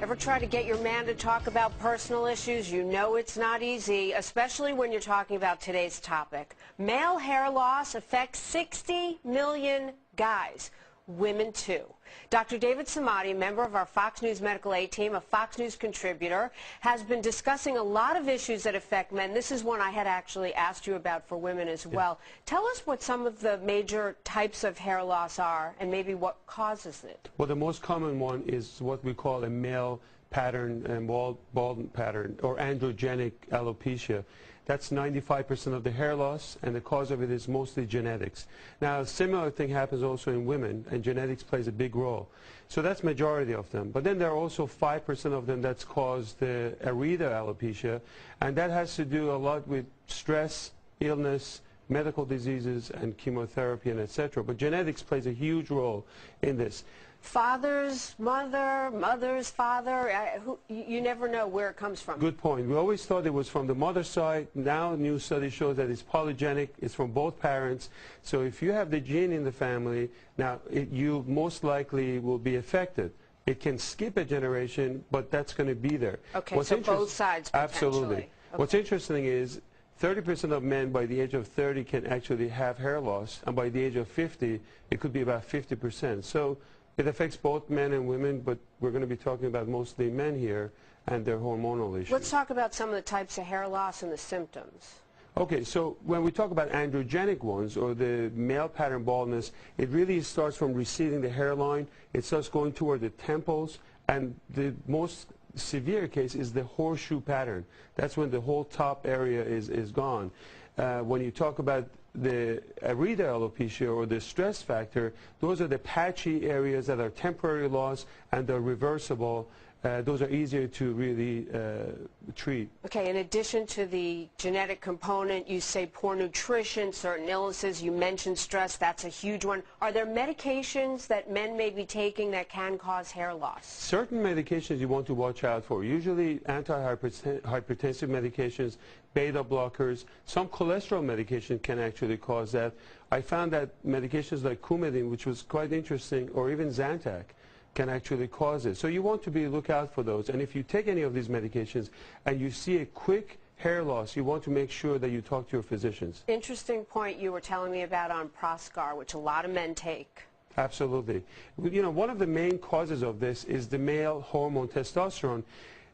Ever try to get your man to talk about personal issues? You know it's not easy, especially when you're talking about today's topic. Male hair loss affects 60 million guys. Women too. Dr. David Samadi, member of our Fox News Medical Aid team, a Fox News contributor, has been discussing a lot of issues that affect men. This is one I had actually asked you about for women as well. Tell us what some of the major types of hair loss are and maybe what causes it. Well, the most common one is what we call a male pattern and bald pattern, or androgenic alopecia. That's 95% of the hair loss, and the cause of it is mostly genetics. Now, a similar thing happens also in women, and genetics plays a big role. So that's majority of them. But then there are also 5% of them that's caused the areata alopecia, and that has to do a lot with stress, illness, medical diseases, and chemotherapy, and etc. But genetics plays a huge role in this. Father's mother, mother's father, you never know where it comes from. Good point. We always thought it was from the mother's side. Now new study shows that it's polygenic. It's from both parents. So if you have the gene in the family, now you most likely will be affected. It can skip a generation, but that's going to be there. Okay, so both sides potentially. Absolutely. Okay. What's interesting is 30% of men by the age of 30 can actually have hair loss, and by the age of 50, it could be about 50%. So it affects both men and women, but we're going to be talking about mostly men here and their hormonal issues. Let's talk about some of the types of hair loss and the symptoms. Okay, so when we talk about androgenic ones, or the male pattern baldness, it really starts from receding the hairline. It starts going toward the temples, and the most severe case is the horseshoe pattern. That's when the whole top area is gone. When you talk about the areata alopecia, or the stress factor, those are the patchy areas that are temporary loss and they're reversible. Those are easier to really treat. Okay, in addition to the genetic component, you say poor nutrition, certain illnesses, you mentioned stress, that's a huge one. Are there medications that men may be taking that can cause hair loss? Certain medications you want to watch out for, usually antihypertensive medications, beta blockers. Some cholesterol medication can actually cause that. I found that medications like Coumadin, which was quite interesting, or even Zantac, can actually cause it. So you want to look out for those. And if you take any of these medications and you see a quick hair loss, you want to make sure that you talk to your physicians. Interesting point you were telling me about on Proscar, which a lot of men take. Absolutely. You know, one of the main causes of this is the male hormone testosterone.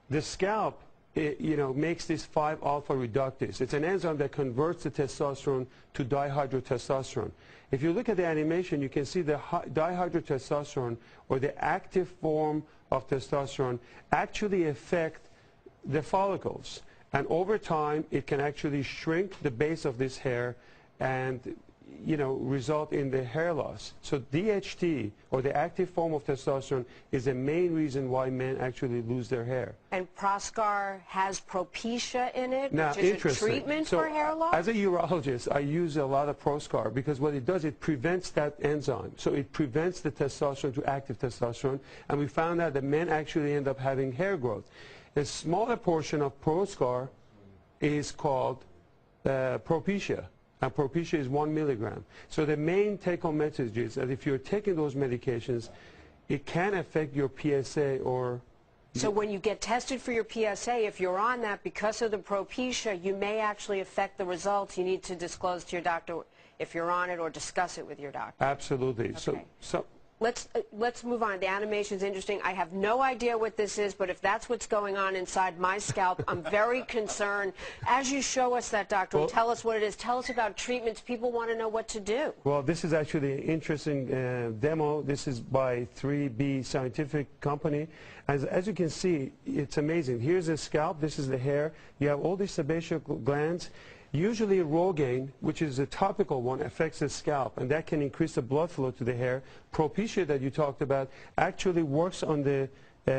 The scalp, makes this 5-alpha reductase. It's an enzyme that converts the testosterone to dihydrotestosterone. If you look at the animation, you can see the dihydrotestosterone, or the active form of testosterone, actually affect the follicles. And over time, it can actually shrink the base of this hair and result in the hair loss. So DHT, or the active form of testosterone, is the main reason why men actually lose their hair. And Proscar has Propecia in it, now, which is a treatment for hair loss? As a urologist, I use a lot of Proscar because what it does, it prevents that enzyme. So it prevents the testosterone to active testosterone, and we found out that men actually end up having hair growth. A smaller portion of Proscar is called Propecia. And Propecia is 1 milligram. So the main take-home message is that if you're taking those medications, it can affect your PSA or... So when you get tested for your PSA, if you're on that because of the Propecia, you may actually affect the results. You need to disclose to your doctor if you're on it or discuss it with your doctor. Absolutely. Okay. So Let's move on. The animation's interesting. I have no idea what this is, but if that's what's going on inside my scalp, I'm very concerned. As you show us that, doctor, tell us what it is. Tell us about treatments. People want to know what to do. Well, this is actually an interesting demo. This is by 3B Scientific Company. As you can see, it's amazing. Here's the scalp. This is the hair. You have all these sebaceous glands. Usually Rogaine, which is a topical one, affects the scalp, and that can increase the blood flow to the hair. Propecia that you talked about actually works on the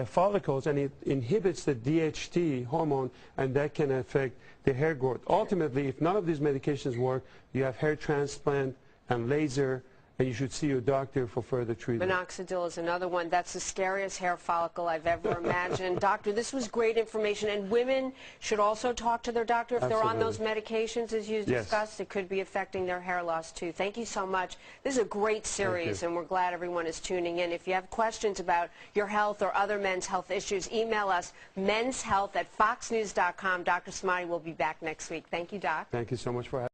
follicles, and it inhibits the DHT hormone, and that can affect the hair growth. Ultimately, if none of these medications work, you have hair transplant and laser and you should see your doctor for further treatment. Minoxidil is another one. That's the scariest hair follicle I've ever imagined. Doctor, this was great information, and women should also talk to their doctor if they're on those medications, as you discussed. It could be affecting their hair loss, too. Thank you so much. This is a great series, and we're glad everyone is tuning in. If you have questions about your health or other men's health issues, email us, menshealth@foxnews.com. Dr. Smati will be back next week. Thank you, Doc. Thank you so much for having me.